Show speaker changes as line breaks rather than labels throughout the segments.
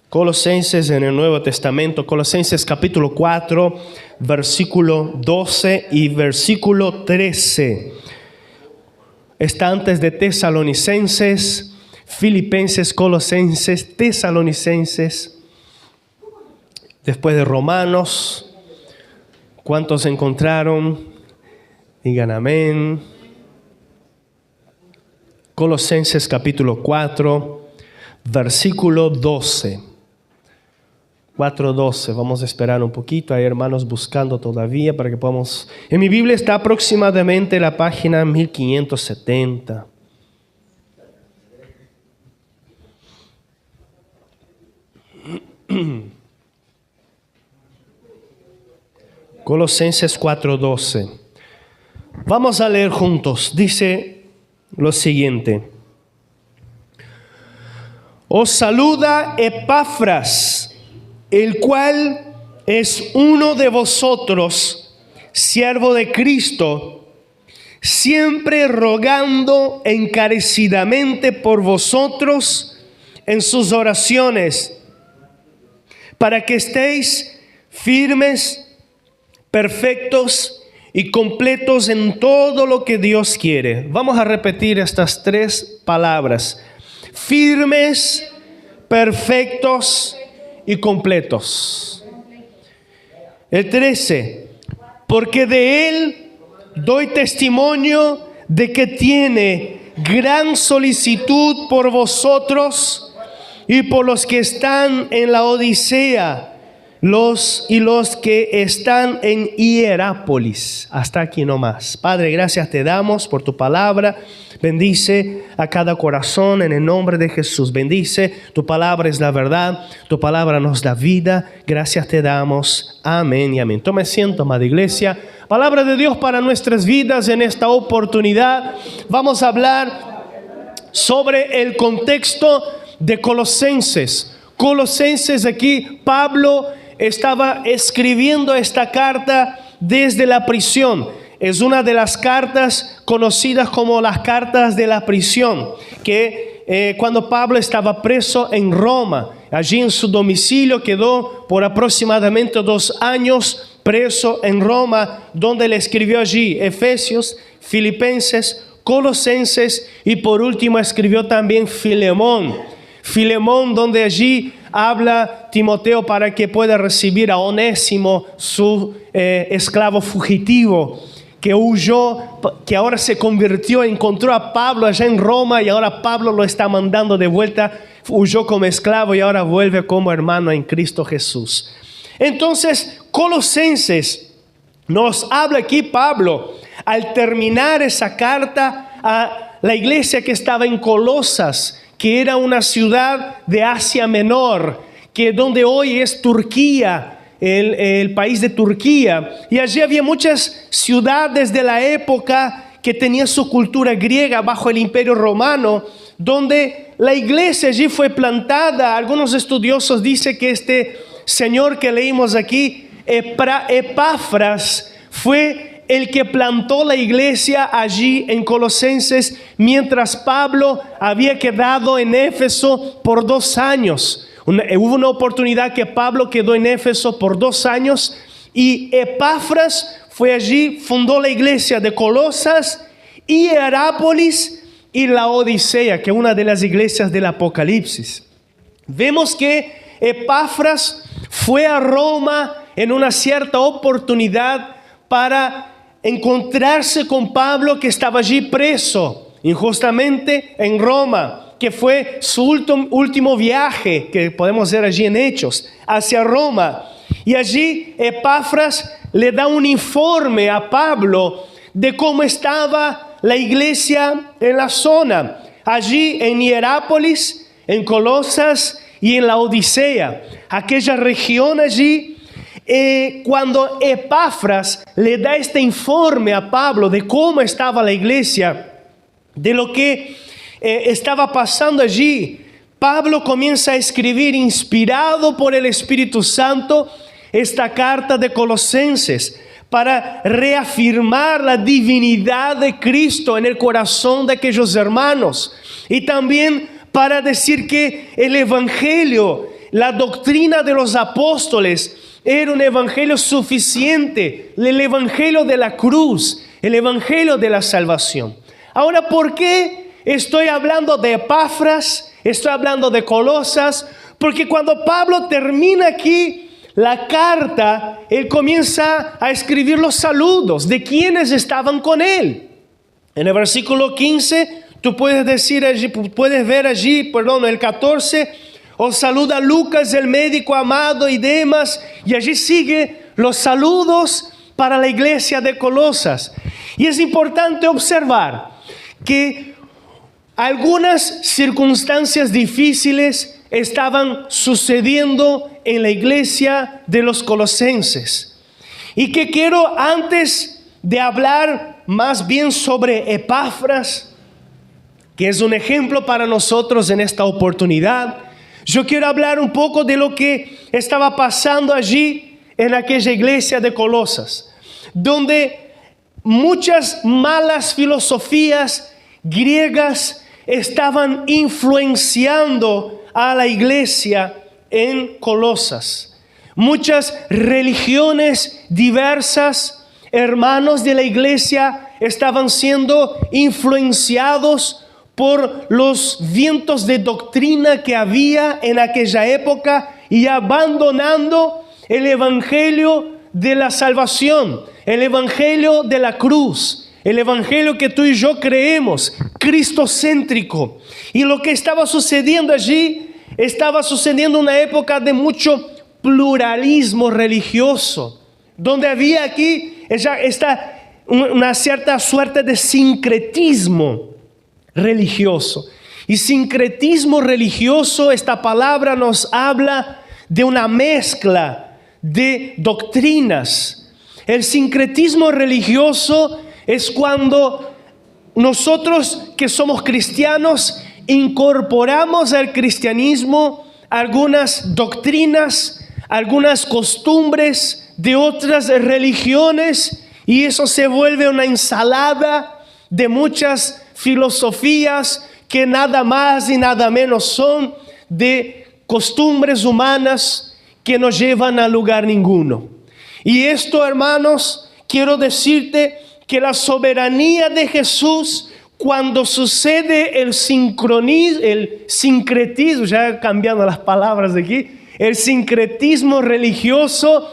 Colosenses en el Nuevo Testamento, Colosenses capítulo 4, versículo 12 y versículo 13. Está antes de Tesalonicenses, Filipenses, Colosenses, Tesalonicenses, después de Romanos. ¿Cuántos encontraron? Digan amén. Colosenses capítulo 4, versículo 12. 4:12, vamos a esperar un poquito, hay hermanos buscando todavía para que podamos... En mi Biblia está aproximadamente la página 1570. Colosenses 4:12. Vamos a leer juntos, dice lo siguiente. Os saluda Epafras, el cual es uno de vosotros, siervo de Cristo, siempre rogando encarecidamente por vosotros en sus oraciones, para que estéis firmes, perfectos y completos en todo lo que Dios quiere. Vamos a repetir estas tres palabras: firmes, perfectos y completos. El 13, porque de Él doy testimonio de que tiene gran solicitud por vosotros y por los que están en la Odisea, los que están en Hierápolis. Hasta aquí nomás. Padre, gracias te damos por tu palabra. Bendice a cada corazón en el nombre de Jesús. Bendice, tu palabra es la verdad, tu palabra nos da vida. Gracias te damos. Amén y amén. Tome asiento, amada iglesia. Palabra de Dios para nuestras vidas en esta oportunidad. Vamos a hablar sobre el contexto de Colosenses. Colosenses, aquí Pablo estaba escribiendo esta carta desde la prisión. Es una de las cartas conocidas como las cartas de la prisión, que cuando Pablo estaba preso en Roma, allí en su domicilio quedó por aproximadamente 2 años preso en Roma, donde le escribió allí Efesios, Filipenses, Colosenses y por último escribió también Filemón, donde allí habla Timoteo para que pueda recibir a Onésimo, su esclavo fugitivo, que huyó, que ahora se convirtió, encontró a Pablo allá en Roma y ahora Pablo lo está mandando de vuelta. Huyó como esclavo y ahora vuelve como hermano en Cristo Jesús. Entonces, Colosenses nos habla aquí Pablo al terminar esa carta a la iglesia que estaba en Colosas, que era una ciudad de Asia Menor, que donde hoy es Turquía, el país de Turquía. Y allí había muchas ciudades de la época que tenían su cultura griega bajo el Imperio Romano, donde la iglesia allí fue plantada. Algunos estudiosos dicen que este señor que leímos aquí, Epafras, fue el que plantó la iglesia allí en Colosenses, mientras Pablo había quedado en Éfeso por 2 años. Hubo una oportunidad que Pablo quedó en Éfeso por 2 años y Epafras fue allí, fundó la iglesia de Colosas, Hierápolis y la Odisea, que es una de las iglesias del Apocalipsis. Vemos que Epafras fue a Roma en una cierta oportunidad para encontrarse con Pablo, que estaba allí preso injustamente en Roma, que fue su último viaje que podemos ver allí en Hechos, hacia Roma. Y allí Epafras le da un informe a Pablo de cómo estaba la iglesia en la zona, allí en Hierápolis, en Colosas y en la Odisea, aquella región allí. Cuando Epafras le da este informe a Pablo de cómo estaba la iglesia, de lo que estaba pasando allí, Pablo comienza a escribir, inspirado por el Espíritu Santo, esta carta de Colosenses para reafirmar la divinidad de Cristo en el corazón de aquellos hermanos y también para decir que el Evangelio la doctrina de los apóstoles era un evangelio suficiente, el evangelio de la cruz, el evangelio de la salvación. Ahora, ¿por qué estoy hablando de Epafras? Estoy hablando de Colosas, porque cuando Pablo termina aquí la carta, él comienza a escribir los saludos de quienes estaban con él. En el versículo 15, tú puedes ver allí, el 14, os saluda Lucas, el médico amado, y Demas, y allí sigue los saludos para la iglesia de Colosas. Y es importante observar que algunas circunstancias difíciles estaban sucediendo en la iglesia de los colosenses. Y que quiero, antes de hablar más bien sobre Epafras, que es un ejemplo para nosotros en esta oportunidad, yo quiero hablar un poco de lo que estaba pasando allí en aquella iglesia de Colosas, donde muchas malas filosofías griegas estaban influenciando a la iglesia en Colosas. Muchas religiones diversas, hermanos de la iglesia, estaban siendo influenciados por los vientos de doctrina que había en aquella época y abandonando el evangelio de la salvación, el evangelio de la cruz, el evangelio que tú y yo creemos, cristocéntrico. Y lo que estaba sucediendo allí, estaba sucediendo en una época de mucho pluralismo religioso, donde había aquí una cierta suerte de sincretismo religioso. Y sincretismo religioso, esta palabra nos habla de una mezcla de doctrinas. El sincretismo religioso es cuando nosotros que somos cristianos incorporamos al cristianismo algunas doctrinas, algunas costumbres de otras religiones, y eso se vuelve una ensalada de muchas filosofías que nada más y nada menos son de costumbres humanas que no llevan a lugar ninguno. Y esto, hermanos, quiero decirte que la soberanía de Jesús, cuando sucede el sincretismo, ya cambiando las palabras de aquí, el sincretismo religioso,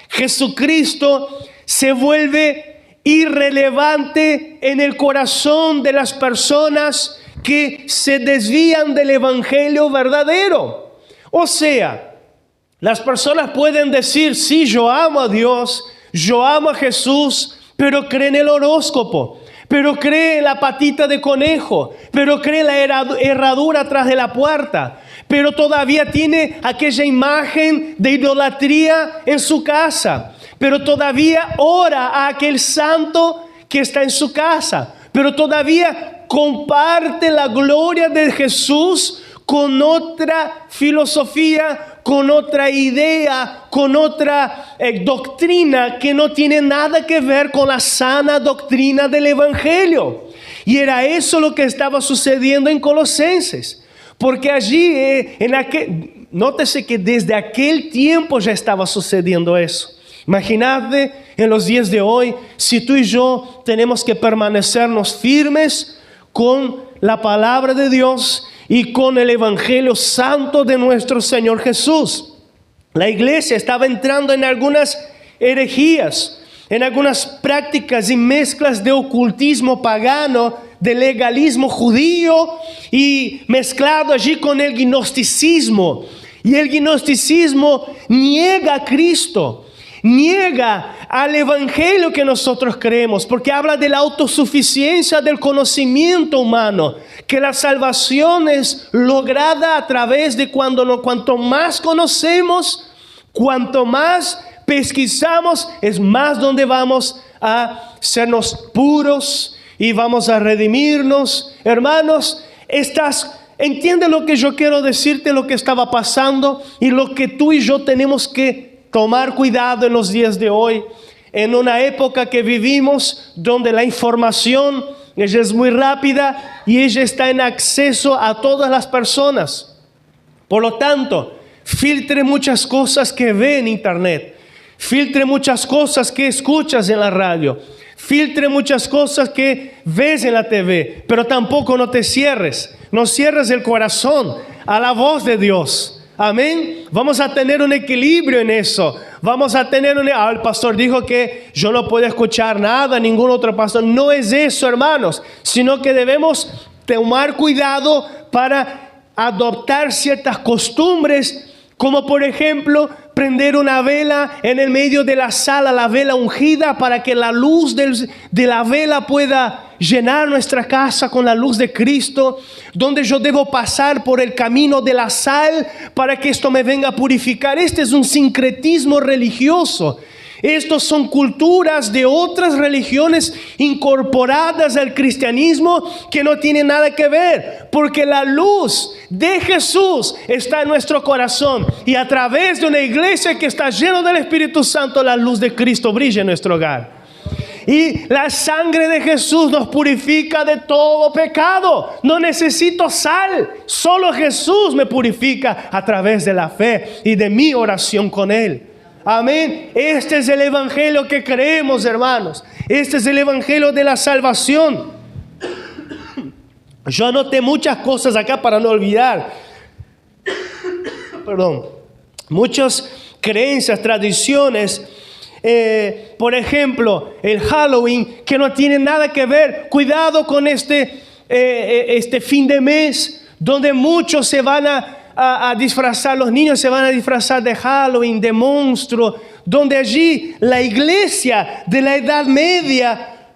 Jesucristo se vuelve irrelevante en el corazón de las personas que se desvían del evangelio verdadero. O sea, las personas pueden decir, sí, yo amo a Dios, yo amo a Jesús, pero cree en el horóscopo, pero cree en la patita de conejo, pero cree en la herradura atrás de la puerta, pero todavía tiene aquella imagen de idolatría en su casa, pero todavía ora a aquel santo que está en su casa, pero todavía comparte la gloria de Jesús con otra filosofía, con otra idea, con otra doctrina que no tiene nada que ver con la sana doctrina del evangelio. Y era eso lo que estaba sucediendo en Colosenses, porque allí, nótese que desde aquel tiempo ya estaba sucediendo eso. Imagínate en los días de hoy, si tú y yo tenemos que permanecernos firmes con la palabra de Dios y con el evangelio santo de nuestro Señor Jesús. La iglesia estaba entrando en algunas herejías, en algunas prácticas y mezclas de ocultismo pagano, de legalismo judío, y mezclado allí con el gnosticismo. Y el gnosticismo niega a Cristo, niega al evangelio que nosotros creemos, porque habla de la autosuficiencia del conocimiento humano, que la salvación es lograda a través de cuanto más conocemos, cuanto más pesquisamos, es más donde vamos a sernos puros y vamos a redimirnos. Hermanos, entiende lo que yo quiero decirte, lo que estaba pasando y lo que tú y yo tenemos que tomar cuidado en los días de hoy, en una época que vivimos donde la información ella es muy rápida y ella está en acceso a todas las personas. Por lo tanto, filtre muchas cosas que ve en internet, filtre muchas cosas que escuchas en la radio, filtre muchas cosas que ves en la TV, pero tampoco no te cierres, no cierres el corazón a la voz de Dios. Amén. Vamos a tener un equilibrio en eso. Vamos a tener el pastor dijo que yo no puedo escuchar nada, ningún otro pastor. No es eso, hermanos, sino que debemos tomar cuidado para adoptar ciertas costumbres, como por ejemplo prender una vela en el medio de la sala, la vela ungida, para que la luz de la vela pueda llenar nuestra casa con la luz de Cristo, donde yo debo pasar por el camino de la sal para que esto me venga a purificar. Este es un sincretismo religioso. Estos son culturas de otras religiones incorporadas al cristianismo que no tienen nada que ver, porque la luz de Jesús está en nuestro corazón, y a través de una iglesia que está llena del Espíritu Santo, la luz de Cristo brilla en nuestro hogar. Y la sangre de Jesús nos purifica de todo pecado. No necesito sal, solo Jesús me purifica a través de la fe y de mi oración con Él. Amén. Este es el evangelio que creemos, hermanos. Este es el evangelio de la salvación. Yo anoté muchas cosas acá para no olvidar. Perdón. Muchas creencias, tradiciones. Por ejemplo, el Halloween, que no tiene nada que ver. Cuidado con este fin de mes, donde muchos se van a disfrazar, los niños se van a disfrazar de Halloween, de monstruo, donde allí la iglesia de la Edad Media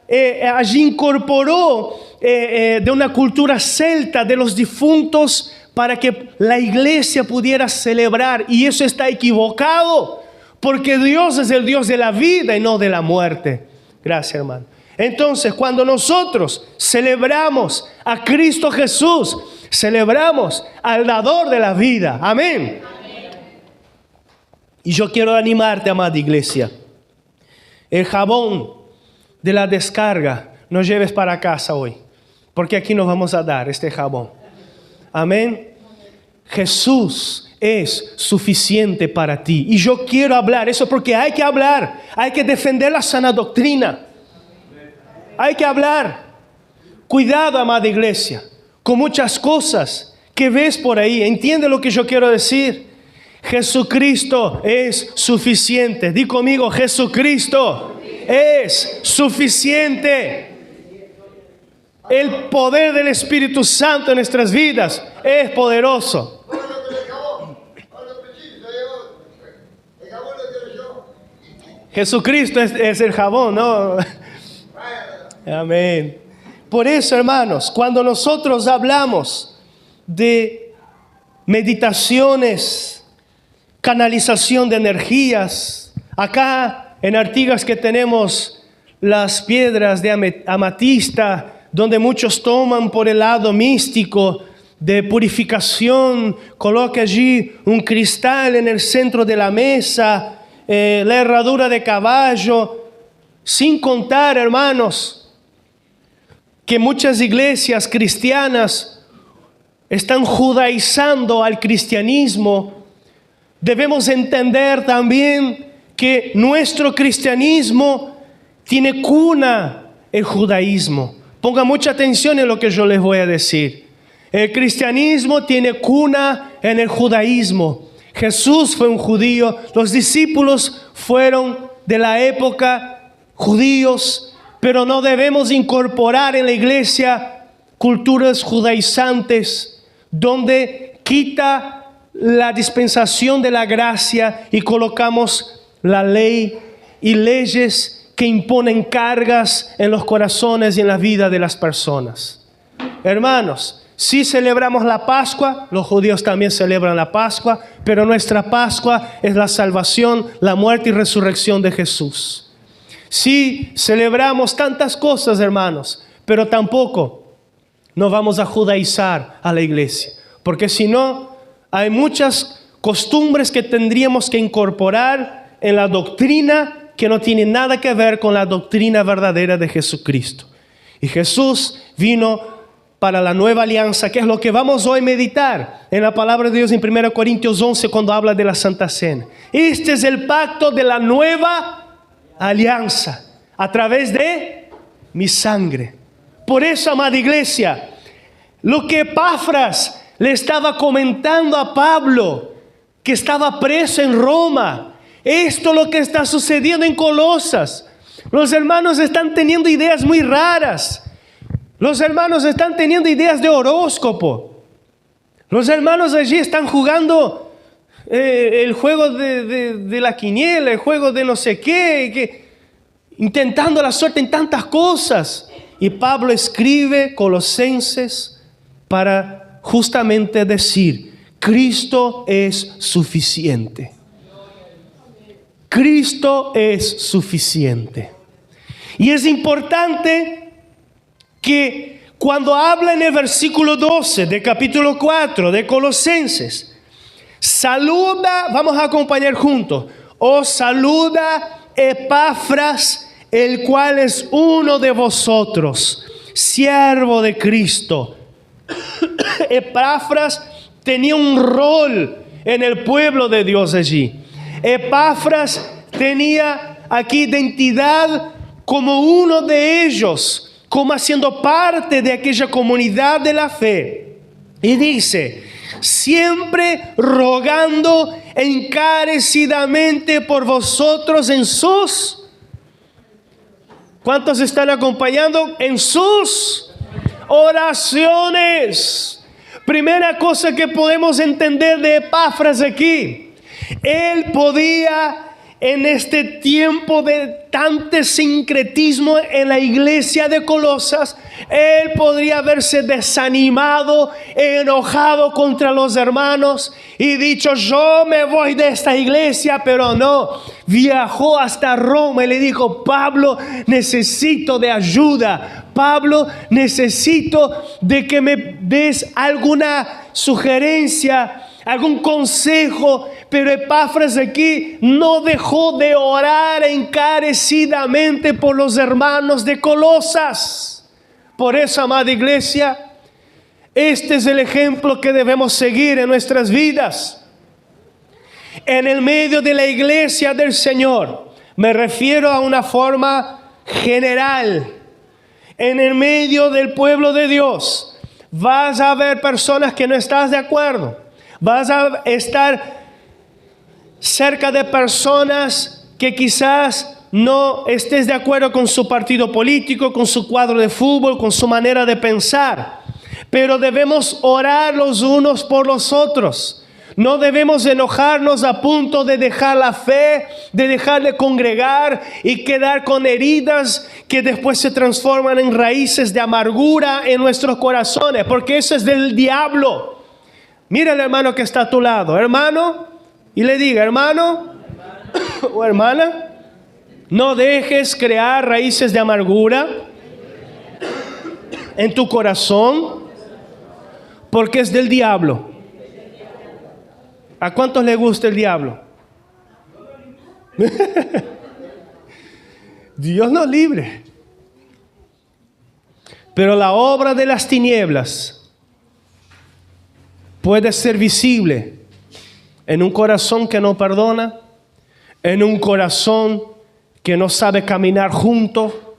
allí incorporó de una cultura celta de los difuntos para que la iglesia pudiera celebrar, y eso está equivocado, porque Dios es el Dios de la vida y no de la muerte. Gracias, hermano. Entonces, cuando nosotros celebramos a Cristo Jesús, celebramos al dador de la vida. Amén. Amén. Y yo quiero animarte, amada iglesia. El jabón de la descarga no lleves para casa hoy, porque aquí nos vamos a dar este jabón. Amén. Jesús es suficiente para ti. Y yo quiero hablar eso, porque hay que hablar. Hay que defender la sana doctrina. Hay que hablar. Cuidado, amada iglesia, con muchas cosas que ves por ahí. Entiende lo que yo quiero decir. Jesucristo es suficiente. Di conmigo, Jesucristo es suficiente. El poder del Espíritu Santo en nuestras vidas es poderoso. Jesucristo es el jabón, ¿no? Amén. Por eso, hermanos, cuando nosotros hablamos de meditaciones, canalización de energías, acá en Artigas que tenemos las piedras de amatista, donde muchos toman por el lado místico de purificación, coloca allí un cristal en el centro de la mesa, la herradura de caballo, sin contar, hermanos, que muchas iglesias cristianas están judaizando al cristianismo. Debemos entender también que nuestro cristianismo tiene cuna el judaísmo. Ponga mucha atención en lo que yo les voy a decir. El cristianismo tiene cuna en el judaísmo. Jesús fue un judío, los discípulos fueron de la época judíos, pero no debemos incorporar en la iglesia culturas judaizantes donde quita la dispensación de la gracia y colocamos la ley y leyes que imponen cargas en los corazones y en la vida de las personas. Hermanos, si celebramos la Pascua, los judíos también celebran la Pascua, pero nuestra Pascua es la salvación, la muerte y resurrección de Jesús. Sí, celebramos tantas cosas, hermanos, pero tampoco nos vamos a judaizar a la iglesia, porque si no, hay muchas costumbres que tendríamos que incorporar en la doctrina que no tienen nada que ver con la doctrina verdadera de Jesucristo. Y Jesús vino para la nueva alianza, que es lo que vamos hoy a meditar en la palabra de Dios en 1 Corintios 11 cuando habla de la Santa Cena. Este es el pacto de la nueva alianza a través de mi sangre. Por eso, amada iglesia, lo que Epafras le estaba comentando a Pablo, que estaba preso en Roma, esto es lo que está sucediendo en Colosas. Los hermanos están teniendo ideas muy raras. Los hermanos están teniendo ideas de horóscopo. Los hermanos allí están jugando el juego de la quiniela, el juego de no sé qué, intentando la suerte en tantas cosas. Y Pablo escribe Colosenses para justamente decir: Cristo es suficiente. Cristo es suficiente. Y es importante que cuando habla en el versículo 12 del capítulo 4 de Colosenses, saluda, vamos a acompañar juntos, os saluda Epafras, el cual es uno de vosotros, siervo de Cristo. Epafras tenía un rol en el pueblo de Dios allí. Epafras tenía aquí identidad como uno de ellos, como haciendo parte de aquella comunidad de la fe. Y dice: siempre rogando encarecidamente por vosotros en sus... ¿Cuántos están acompañando? En sus oraciones. Primera cosa que podemos entender de Epafras aquí: él podía, en este tiempo de tanto sincretismo en la iglesia de Colosas, él podría haberse desanimado, enojado contra los hermanos y dicho: yo me voy de esta iglesia. Pero no, viajó hasta Roma y le dijo: Pablo, necesito de ayuda. Pablo, necesito de que me des alguna sugerencia, algún consejo. Pero Epafras aquí no dejó de orar encarecidamente por los hermanos de Colosas. Por eso, amada iglesia, este es el ejemplo que debemos seguir en nuestras vidas. En el medio de la iglesia del Señor, me refiero a una forma general. En el medio del pueblo de Dios, vas a ver personas que no estás de acuerdo. Vas a estar cerca de personas que quizás no estés de acuerdo con su partido político, con su cuadro de fútbol, con su manera de pensar. Pero debemos orar los unos por los otros. No debemos enojarnos a punto de dejar la fe, de dejar de congregar y quedar con heridas que después se transforman en raíces de amargura en nuestros corazones, porque eso es del diablo. Mira al hermano que está a tu lado, hermano, y le diga: hermano o hermana, no dejes crear raíces de amargura en tu corazón, porque es del diablo. ¿A cuántos le gusta el diablo? Dios nos libre. Pero la obra de las tinieblas puede ser visible en un corazón que no perdona, en un corazón que no sabe caminar junto,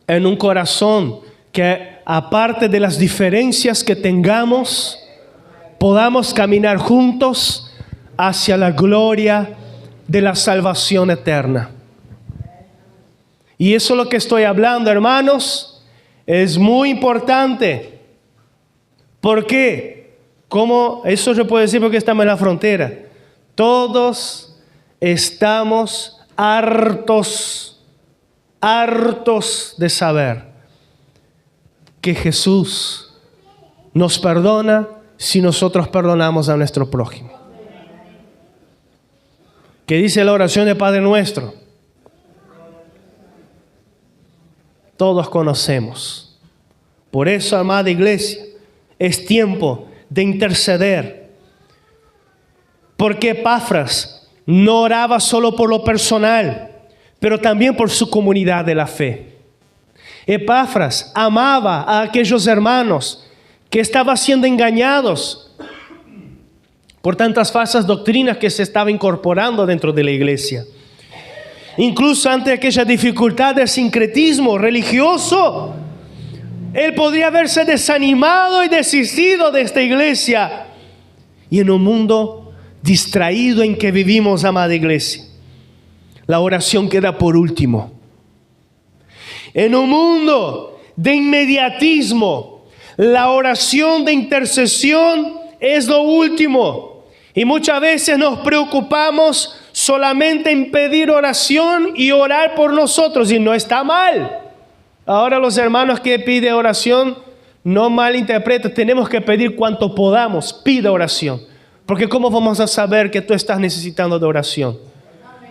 en un corazón que, aparte de las diferencias que tengamos, podamos caminar juntos hacia la gloria de la salvación eterna. Y eso es lo que estoy hablando, hermanos, es muy importante. ¿Por qué? ¿Cómo? Eso yo puedo decir porque estamos en la frontera. Todos estamos hartos de saber que Jesús nos perdona si nosotros perdonamos a nuestro prójimo. ¿Qué dice la oración de Padre Nuestro? Todos conocemos. Por eso, amada iglesia, es tiempo de interceder. Porque Epafras no oraba solo por lo personal, pero también por su comunidad de la fe. Epafras amaba a aquellos hermanos que estaban siendo engañados por tantas falsas doctrinas que se estaban incorporando dentro de la iglesia. Incluso ante aquella dificultad del sincretismo religioso, él podría haberse desanimado y desistido de esta iglesia. Y en un mundo distraído en que vivimos, amada iglesia, la oración queda por último. En un mundo de inmediatismo, la oración de intercesión es lo último. Y muchas veces nos preocupamos solamente en pedir oración y orar por nosotros, y no está mal. Ahora los hermanos que piden oración, no malinterpreten, tenemos que pedir cuanto podamos, pida oración. Porque ¿cómo vamos a saber que tú estás necesitando de oración?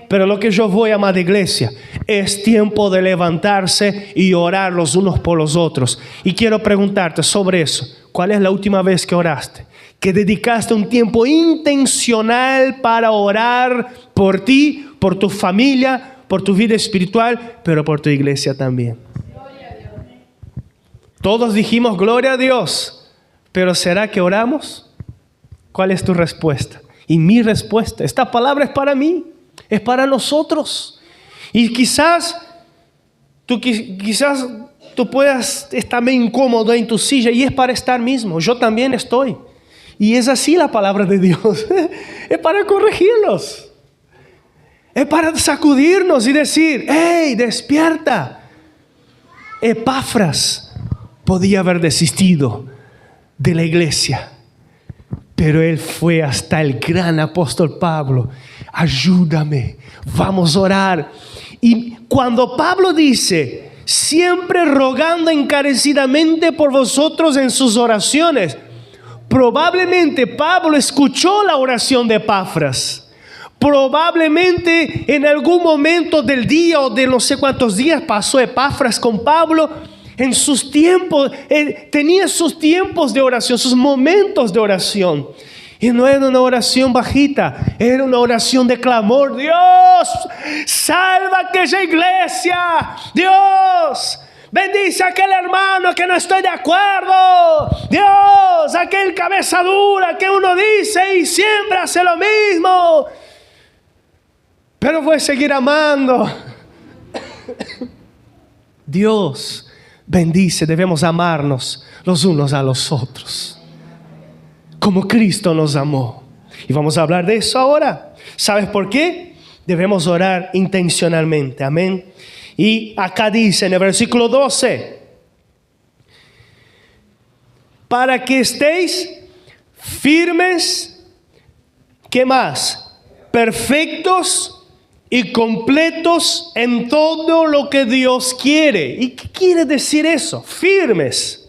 Pero lo que yo voy, amada iglesia, es tiempo de levantarse y orar los unos por los otros. Y quiero preguntarte sobre eso. ¿Cuál es la última vez que oraste? Que dedicaste un tiempo intencional para orar por ti, por tu familia, por tu vida espiritual, pero por tu iglesia también. Todos dijimos gloria a Dios, pero ¿será que oramos? ¿Cuál es tu respuesta? Y mi respuesta, esta palabra es para mí, es para nosotros. Y quizás tú puedas estar medio incómodo en tu silla, y es para estar mismo, yo también estoy. Y es así la palabra de Dios. Es para corregirnos. Es para sacudirnos y decir, ¡hey, despierta! Epafras podía haber desistido de la iglesia, pero él fue hasta el gran apóstol Pablo. Ayúdame, vamos a orar. Y cuando Pablo dice, siempre rogando encarecidamente por vosotros en sus oraciones, probablemente Pablo escuchó la oración de Epafras. Probablemente en algún momento del día o de no sé cuántos días pasó Epafras con Pablo. En sus tiempos, tenía sus tiempos de oración, sus momentos de oración. Y no era una oración bajita, era una oración de clamor. Dios, salva a aquella iglesia. Dios, bendice a aquel hermano que no estoy de acuerdo. Dios, aquel cabeza dura que uno dice y siempre hace lo mismo. Pero voy a seguir amando. Dios bendice, debemos amarnos los unos a los otros, como Cristo nos amó. Y vamos a hablar de eso ahora. ¿Sabes por qué? Debemos orar intencionalmente, amén. Y acá dice en el versículo 12, para que estéis firmes, ¿qué más? Perfectos y completos en todo lo que Dios quiere. ¿Y qué quiere decir eso? Firmes.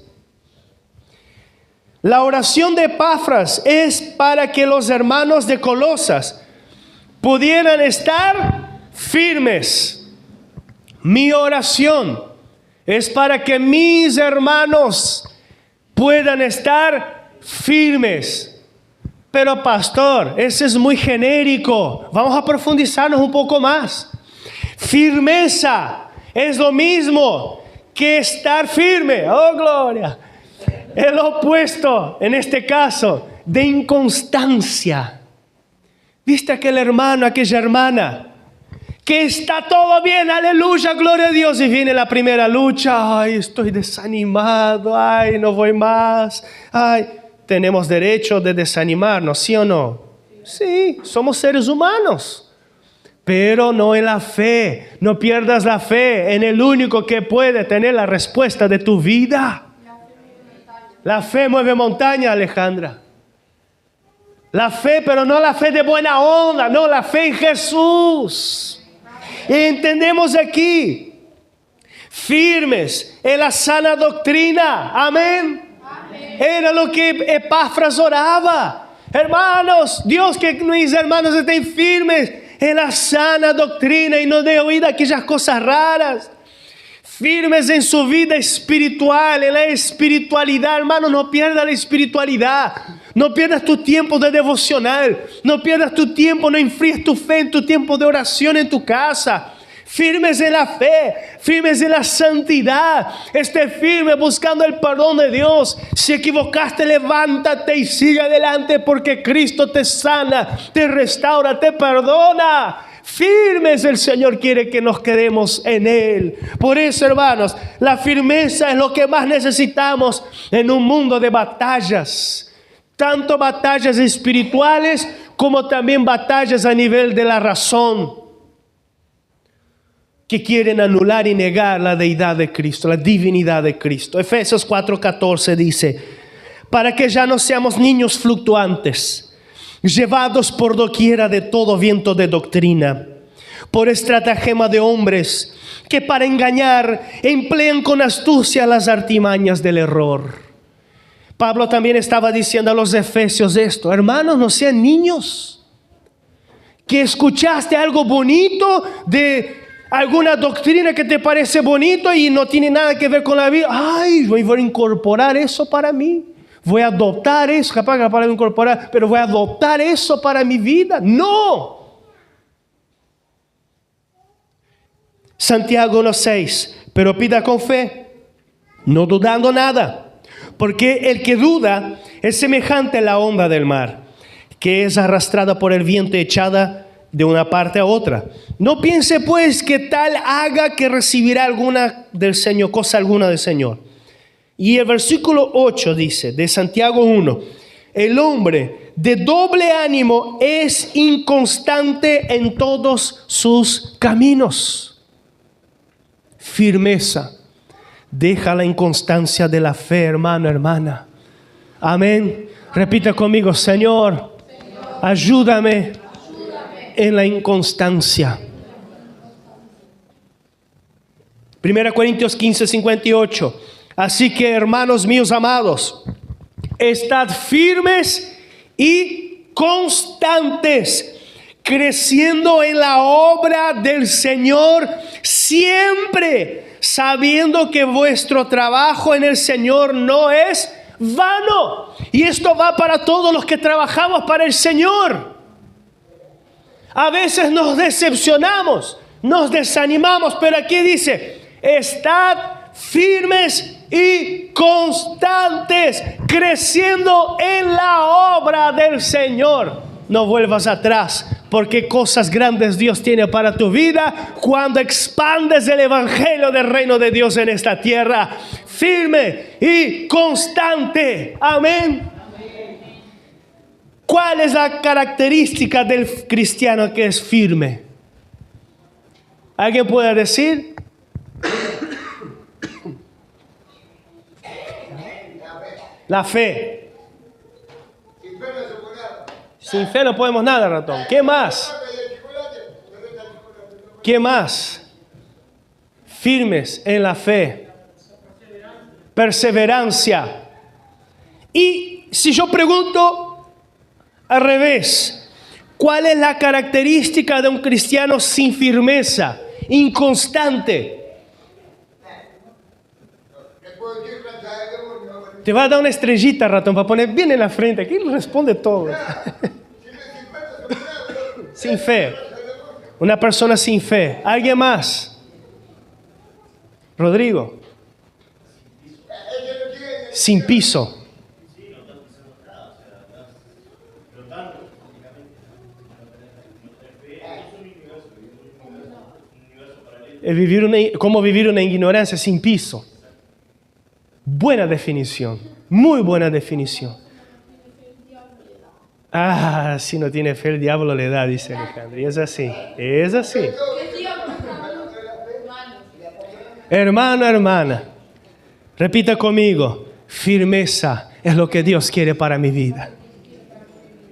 La oración de Epafras es para que los hermanos de Colosas pudieran estar firmes. Mi oración es para que mis hermanos puedan estar firmes. Pero pastor, ese es muy genérico. Vamos a profundizarnos un poco más. Firmeza es lo mismo que estar firme. Oh, gloria. El opuesto, en este caso, de inconstancia. ¿Viste aquel hermano, aquella hermana? Que está todo bien, aleluya, gloria a Dios. Y viene la primera lucha. Ay, estoy desanimado. Ay, no voy más. Ay. Tenemos derecho de desanimarnos, ¿sí o no? Sí, somos seres humanos. Pero no en la fe. No pierdas la fe en el único que puede tener la respuesta de tu vida. La fe mueve montaña, Alejandra. La fe, pero no la fe de buena onda, no, la fe en Jesús. Y entendemos aquí, firmes en la sana doctrina, amén. Era lo que Epafras oraba. Hermanos, Dios, que mis hermanos estén firmes en la sana doctrina y no de oír aquellas cosas raras. Firmes en su vida espiritual, en la espiritualidad. Hermanos, no pierdas la espiritualidad. No pierdas tu tiempo de devocional. No pierdas tu tiempo, no enfríes tu fe en tu tiempo de oración en tu casa. firmes en la fe, firmes en la santidad. Esté firme buscando el perdón de Dios. Si equivocaste, levántate y sigue adelante, porque Cristo te sana, te restaura, te perdona. Firmes, el Señor quiere que nos quedemos en Él. Por eso, hermanos, la firmeza es lo que más necesitamos en un mundo de batallas. Tanto batallas espirituales como también batallas a nivel de la razón, que quieren anular y negar la deidad de Cristo, la divinidad de Cristo. Efesios 4:14 dice: para que ya no seamos niños fluctuantes, llevados por doquiera de todo viento de doctrina, por estratagema de hombres que para engañar emplean con astucia las artimañas del error. Pablo también estaba diciendo a los efesios esto: hermanos, no sean niños, que escuchaste algo bonito de alguna doctrina que te parece bonito y no tiene nada que ver con la vida. Ay, voy a incorporar eso para mí. Voy a adoptar eso, capaz que la palabra incorporar, pero voy a adoptar eso para mi vida. No. Santiago 1:6, pero pida con fe, no dudando nada. Porque el que duda es semejante a la onda del mar, que es arrastrada por el viento y echada de una parte a otra. No piense pues que tal haga que recibirá alguna del Señor, cosa alguna del Señor. Y el versículo 8 dice, de Santiago 1, el hombre de doble ánimo es inconstante en todos sus caminos. Firmeza. Deja la inconstancia de la fe, hermano, hermana. Amén. Repita conmigo: Señor, ayúdame en la inconstancia. 1 Corintios 15:58. Así que, hermanos míos amados, estad firmes y constantes, creciendo en la obra del Señor siempre, sabiendo que vuestro trabajo en el Señor no es vano. Y esto va para todos los que trabajamos para el Señor. A veces nos decepcionamos, nos desanimamos, pero aquí dice: estad firmes y constantes, creciendo en la obra del Señor. No vuelvas atrás, porque cosas grandes Dios tiene para tu vida cuando expandes el evangelio del reino de Dios en esta tierra. Firme y constante. Amén. ¿Cuál es la característica del cristiano que es firme? ¿Alguien puede decir? La fe. Sin fe no podemos nada, ratón. ¿Qué más? ¿Qué más? Firmes en la fe. Perseverancia. Y si yo pregunto al revés, ¿cuál es la característica de un cristiano sin firmeza, inconstante? Te va a dar una estrellita, ratón, para poner bien en la frente. Aquí responde todo. Sin fe. Una persona sin fe. ¿Alguien más? Rodrigo. Sin piso. ¿Cómo vivir una ignorancia sin piso? Buena definición, muy buena definición. Ah, si no tiene fe, el diablo le da, dice Alejandro. Y es así, es así. Hermano, hermana, repita conmigo: firmeza es lo que Dios quiere para mi vida.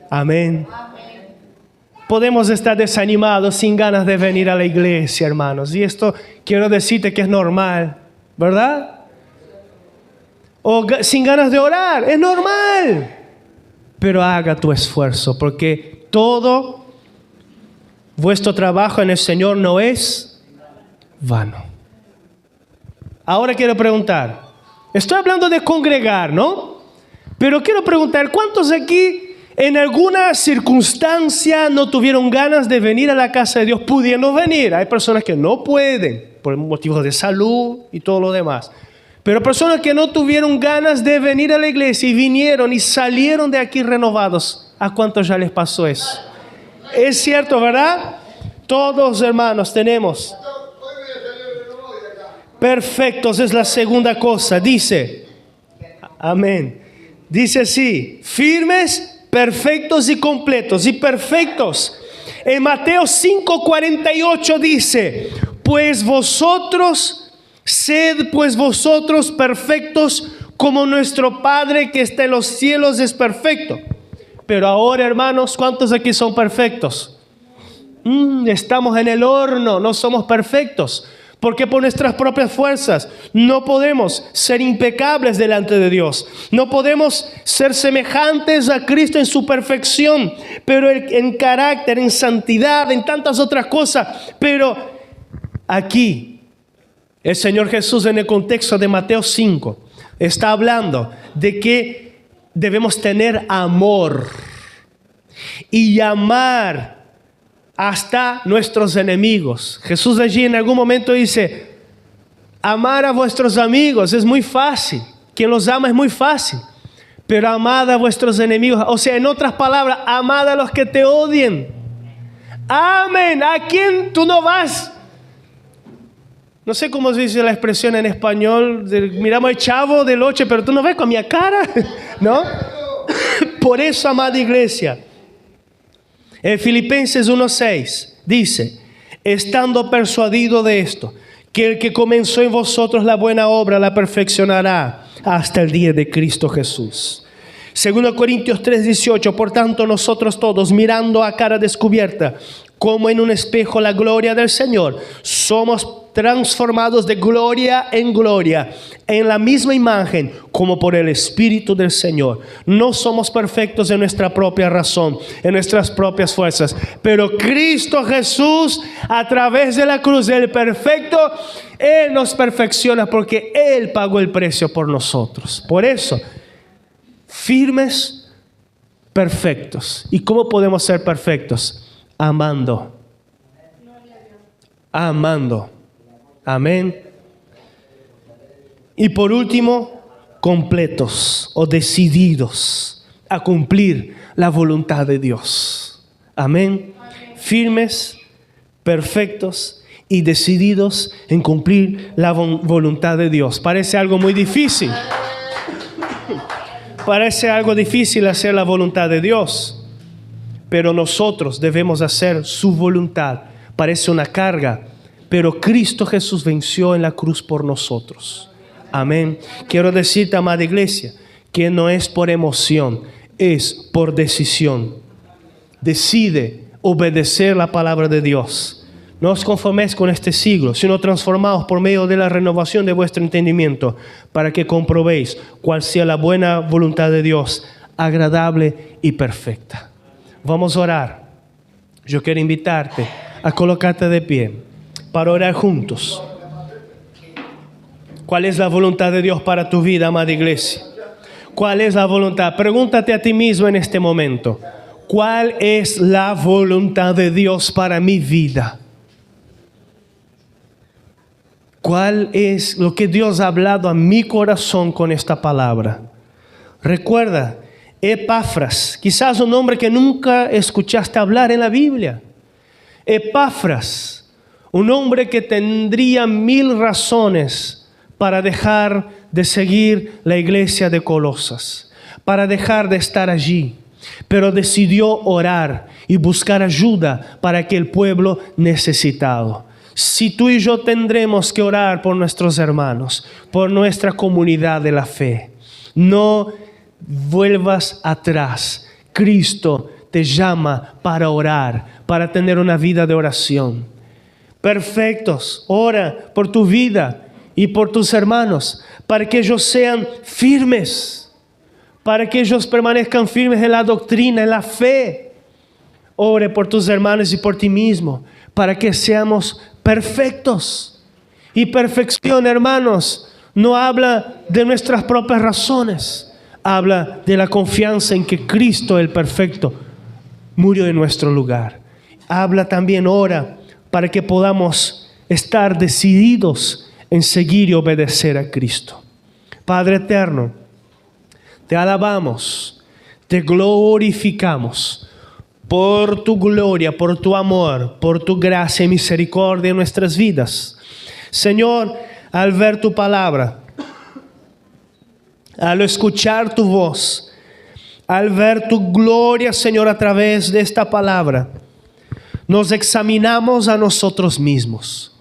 Amén. Podemos estar desanimados, sin ganas de venir a la iglesia, hermanos. Y esto quiero decirte que es normal, ¿verdad? O sin ganas de orar, es normal. Pero haga tu esfuerzo, porque todo vuestro trabajo en el Señor no es vano. Ahora quiero preguntar, estoy hablando de congregar, ¿no? Pero quiero preguntar, ¿cuántos aquí en alguna circunstancia no tuvieron ganas de venir a la casa de Dios, pudiendo venir. Hay personas que no pueden por motivos de salud y todo lo demás. Pero personas que no tuvieron ganas de venir a la iglesia y vinieron y salieron de aquí renovados. ¿A cuántos ya les pasó eso? Es cierto, ¿verdad? Todos, hermanos, tenemos. Perfectos es la segunda cosa. Dice, amén. Dice así, firmes, perfectos y completos. Y perfectos. En Mateo 5:48 dice, sed pues vosotros perfectos como nuestro Padre que está en los cielos es perfecto. Pero ahora, hermanos, ¿cuántos aquí son perfectos? Estamos en el horno, no somos perfectos. Porque por nuestras propias fuerzas no podemos ser impecables delante de Dios. No podemos ser semejantes a Cristo en su perfección, pero en carácter, en santidad, en tantas otras cosas. Pero aquí, el Señor Jesús en el contexto de Mateo 5 está hablando de que debemos tener amor y amar hasta nuestros enemigos. Jesús allí en algún momento dice, amar a vuestros amigos es muy fácil. Quien los ama es muy fácil. Pero amad a vuestros enemigos. O sea, en otras palabras, amad a los que te odien. Amén. ¿A quién tú no vas? No sé cómo se dice la expresión en español. Miramos el Chavo del 8, pero tú no ves con mi cara. ¿No? Por eso, amada iglesia. En Filipenses 1:6 dice, estando persuadido de esto, que el que comenzó en vosotros la buena obra la perfeccionará hasta el día de Cristo Jesús. 2 Corintios 3:18, por tanto nosotros todos mirando a cara descubierta, como en un espejo la gloria del Señor, somos transformados de gloria en gloria, en la misma imagen como por el Espíritu del Señor. No somos perfectos en nuestra propia razón, en nuestras propias fuerzas, pero Cristo Jesús a través de la cruz, el perfecto, Él nos perfecciona porque Él pagó el precio por nosotros. Por eso, firmes, perfectos. ¿Y cómo podemos ser perfectos? Amando. Amando. Amén. Y por último, completos o decididos a cumplir la voluntad de Dios. Amén. Firmes, perfectos y decididos en cumplir la voluntad de Dios. Parece algo muy difícil. Parece algo difícil hacer la voluntad de Dios. Pero nosotros debemos hacer su voluntad. Parece una carga, pero Cristo Jesús venció en la cruz por nosotros. Amén. Quiero decirte, amada iglesia, que no es por emoción, es por decisión. Decide obedecer la palabra de Dios. No os conforméis con este siglo, sino transformaos por medio de la renovación de vuestro entendimiento, para que comprobéis cuál sea la buena voluntad de Dios, agradable y perfecta. Vamos a orar. Yo quiero invitarte a colocarte de pie para orar juntos. ¿Cuál es la voluntad de Dios para tu vida, amada iglesia? ¿Cuál es la voluntad? Pregúntate a ti mismo en este momento. ¿Cuál es la voluntad de Dios para mi vida? ¿Cuál es lo que Dios ha hablado a mi corazón con esta palabra? Recuerda, Epafras, quizás un nombre que nunca escuchaste hablar en la Biblia. Epafras, un hombre que tendría 1000 razones para dejar de seguir la iglesia de Colosas, para dejar de estar allí, pero decidió orar y buscar ayuda para aquel pueblo necesitado. Si tú y yo tendremos que orar por nuestros hermanos, por nuestra comunidad de la fe, no vuelvas atrás. Cristo te llama para orar, para tener una vida de oración. Perfectos, ora por tu vida y por tus hermanos, para que ellos sean firmes, para que ellos permanezcan firmes en la doctrina, en la fe. Ore por tus hermanos y por ti mismo, para que seamos perfectos. Y perfección, hermanos, no habla de nuestras propias razones. Habla de la confianza en que Cristo, el perfecto, murió en nuestro lugar. Habla también, ora, para que podamos estar decididos en seguir y obedecer a Cristo. Padre eterno, te alabamos, te glorificamos por tu gloria, por tu amor, por tu gracia y misericordia en nuestras vidas. Señor, al ver tu palabra, al escuchar tu voz, al ver tu gloria, Señor, a través de esta palabra, nos examinamos a nosotros mismos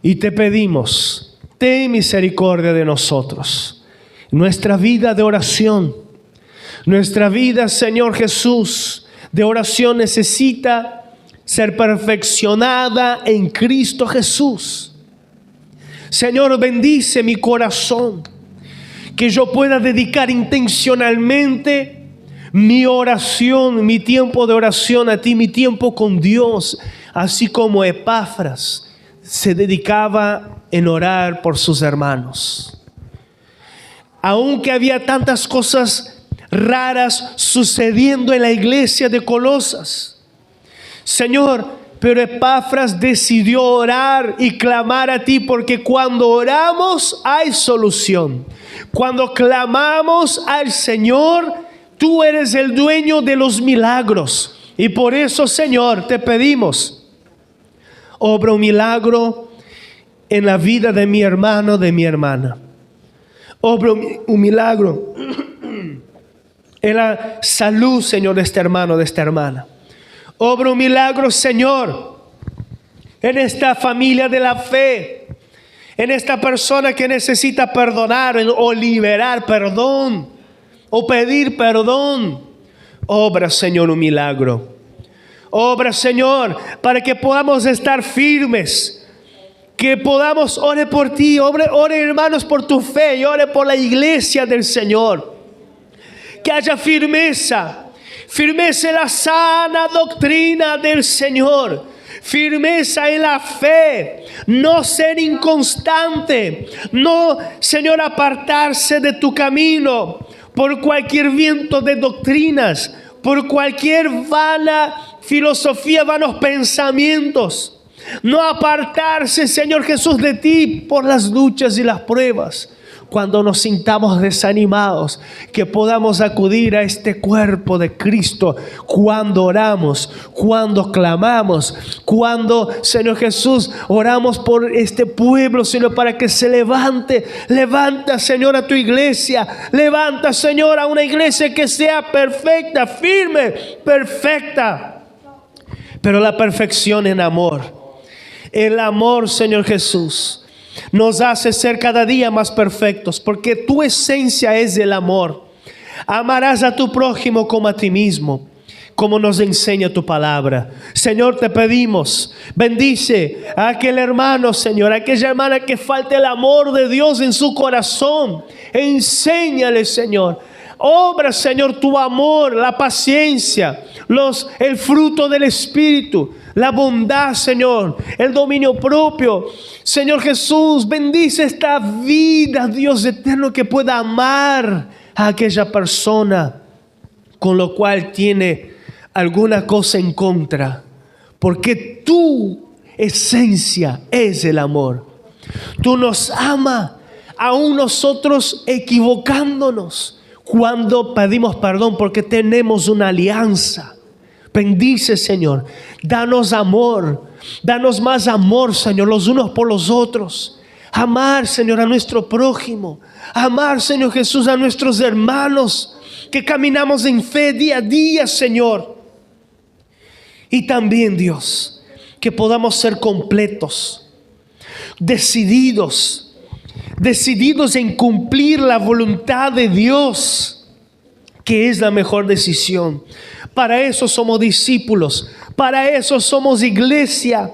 y te pedimos, ten misericordia de nosotros. Nuestra vida de oración, nuestra vida, Señor Jesús, de oración necesita ser perfeccionada en Cristo Jesús. Señor, bendice mi corazón, que yo pueda dedicar intencionalmente mi oración, mi tiempo de oración a ti, mi tiempo con Dios, así como Epafras se dedicaba en orar por sus hermanos. Aunque había tantas cosas raras sucediendo en la iglesia de Colosas, Señor, pero Epafras decidió orar y clamar a ti, porque cuando oramos hay solución. Cuando clamamos al Señor, tú eres el dueño de los milagros. Y por eso, Señor, te pedimos, obra un milagro en la vida de mi hermano, de mi hermana. Obra un milagro en la salud, Señor, de este hermano, de esta hermana. Obra un milagro, Señor, en esta familia de la fe, en esta persona que necesita perdonar o liberar perdón o pedir perdón. Obra, Señor, un milagro. Obra, Señor, para que podamos estar firmes, que podamos, ore por ti, ore hermanos por tu fe y ore por la iglesia del Señor. Que haya firmeza en la sana doctrina del Señor, firmeza en la fe, no ser inconstante, no, Señor, apartarse de tu camino por cualquier viento de doctrinas, por cualquier vana filosofía, vanos pensamientos, no apartarse, Señor Jesús, de ti por las luchas y las pruebas. Cuando nos sintamos desanimados, que podamos acudir a este cuerpo de Cristo cuando oramos, cuando clamamos, cuando, Señor Jesús, oramos por este pueblo, Señor, para que se levante. Levanta, Señor, a tu iglesia. Levanta, Señor, a una iglesia que sea perfecta, firme, perfecta. Pero la perfección en amor. El amor, Señor Jesús, nos hace ser cada día más perfectos, porque tu esencia es el amor. Amarás a tu prójimo como a ti mismo, como nos enseña tu palabra. Señor, te pedimos, bendice a aquel hermano, Señor, a aquella hermana que falta el amor de Dios en su corazón. Enséñale, Señor. Obra, Señor, tu amor, la paciencia, el fruto del Espíritu, la bondad, Señor, el dominio propio. Señor Jesús, bendice esta vida, Dios eterno, que pueda amar a aquella persona con lo cual tiene alguna cosa en contra, porque tu esencia es el amor. Tú nos amas, aún nosotros equivocándonos, cuando pedimos perdón, porque tenemos una alianza. Bendice, Señor, danos amor, danos más amor, Señor, los unos por los otros. Amar, Señor, a nuestro prójimo. Amar, Señor Jesús, a nuestros hermanos que caminamos en fe día a día, Señor. Y también, Dios, que podamos ser completos, decididos en cumplir la voluntad de Dios, que es la mejor decisión. Para eso somos discípulos, para eso somos iglesia.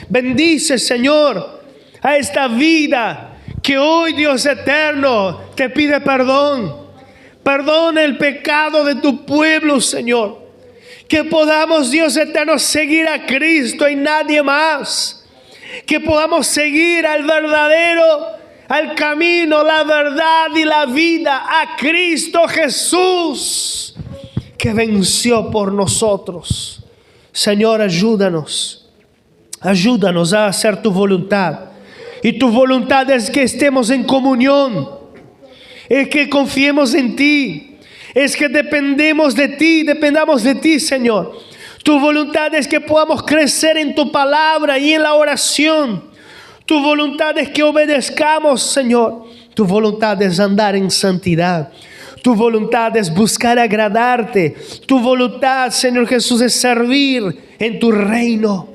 Bendice, Señor, a esta vida que hoy, Dios eterno, te pide perdón. Perdona el pecado de tu pueblo, Señor. Que podamos, Dios eterno, seguir a Cristo y nadie más. Que podamos seguir al verdadero al camino, la verdad y la vida, a Cristo Jesús, que venció por nosotros. Señor, ayúdanos. Ayúdanos a hacer tu voluntad. Y tu voluntad es que estemos en comunión. Es que confiemos en ti. Es que dependamos de ti, Señor. Tu voluntad es que podamos crecer en tu palabra y en la oración. Tu voluntad es que obedezcamos, Señor. Tu voluntad es andar en santidad. Tu voluntad es buscar agradarte. Tu voluntad, Señor Jesús, es servir en tu reino.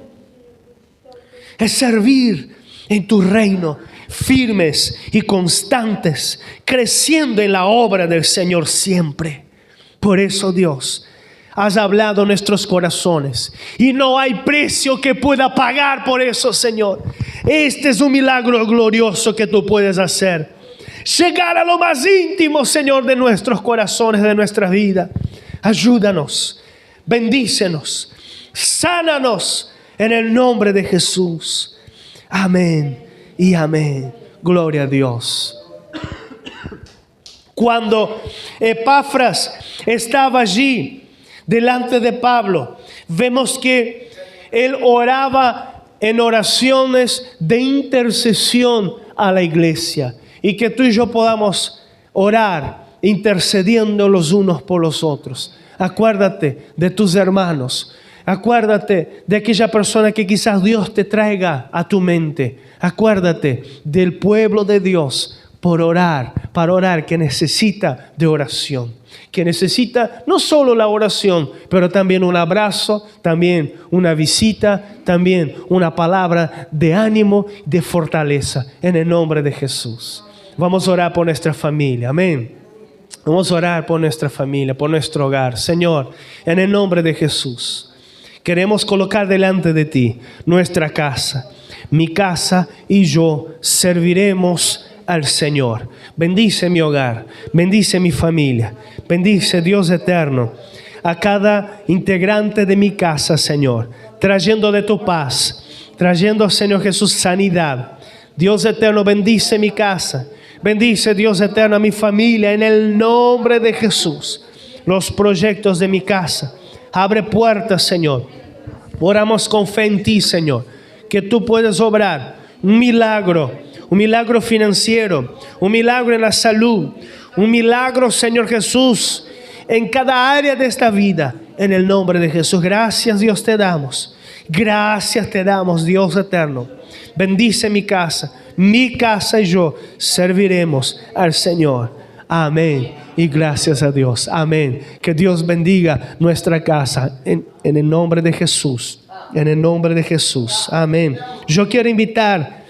Es servir en tu reino, firmes y constantes, creciendo en la obra del Señor siempre. Por eso, Dios, has hablado a nuestros corazones y no hay precio que pueda pagar por eso, Señor. Este es un milagro glorioso que tú puedes hacer. Llegar a lo más íntimo, Señor, de nuestros corazones, de nuestra vida. Ayúdanos, bendícenos, sánanos en el nombre de Jesús. Amén y amén. Gloria a Dios. Cuando Epafras estaba allí delante de Pablo, vemos que él oraba en oraciones de intercesión a la iglesia. Y que tú y yo podamos orar intercediendo los unos por los otros. Acuérdate de tus hermanos. Acuérdate de aquella persona que quizás Dios te traiga a tu mente. Acuérdate del pueblo de Dios para orar, que necesita de oración. Que necesita no solo la oración, pero también un abrazo, también una visita, también una palabra de ánimo, de fortaleza, en el nombre de Jesús. Vamos a orar por nuestra familia, amén. Vamos a orar por nuestra familia, por nuestro hogar. Señor, en el nombre de Jesús, queremos colocar delante de ti nuestra casa. Mi casa y yo serviremos al Señor. Bendice mi hogar, bendice mi familia, bendice, Dios eterno, a cada integrante de mi casa, Señor, trayendo de tu paz, trayendo, Señor Jesús, sanidad. Dios eterno, bendice mi casa. Bendice, Dios eterno, a mi familia en el nombre de Jesús. Los proyectos de mi casa. Abre puertas, Señor. Oramos con fe en ti, Señor, que tú puedes obrar un milagro financiero, un milagro en la salud, un milagro, Señor Jesús, en cada área de esta vida, en el nombre de Jesús. Gracias, Dios, te damos. Gracias te damos, Dios eterno. Bendice mi casa y yo serviremos al Señor. Amén. Y gracias a Dios. Amén. Que Dios bendiga nuestra casa en el nombre de Jesús. En el nombre de Jesús. Amén. Yo quiero invitar